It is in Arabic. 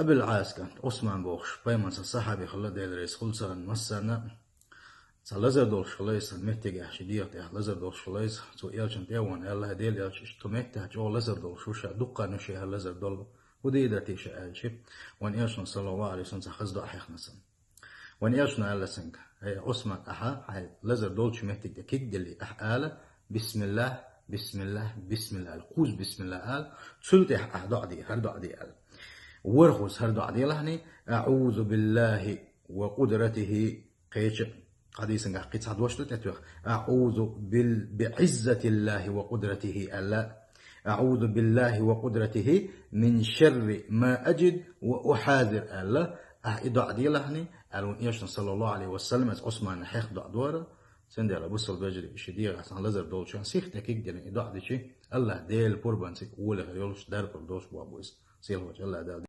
قبل عاسكا عثمان بوخش بيمن الصحابي خلا ديل رئيس خلصان مسانا لزر دولش خلاص متجه شديد لزر دولش خلاص تو يالشن تيوان الله ديل يالش تمتها جو لزر دولش وش دقة نشيها لزر دول ودي ده تيش ألشي وان يالشن صلى الله عليه وسلم خزد أحيخ نسن وان يالشن الله سنك هي عثمان أحا هي لزر دولش متجه كيك دلي أحاله بسم الله بسم الله بسم الله القوز بسم الله قال تسلت أحدع دي هردع دي قال ورخص هردع دي لهني أعوذ بالله وقدرته قيش حديث عن قيت هاد واشتو تتوخ أعوذ بعزة الله وقدرته ألا أعوذ بالله وقدرته من شر ما أجد وأحاذر ألا إدع دي لهني قالوا إيش صلى الله عليه وسلم عثمان حيخ دع دوره سندي على بصل بجري شدير عشان لازر دول شان سيخ تكيك دين إدع دي شيء الله ديل قربان سيك أول يولش دار بردوش بوابوس سيل وجه الله دال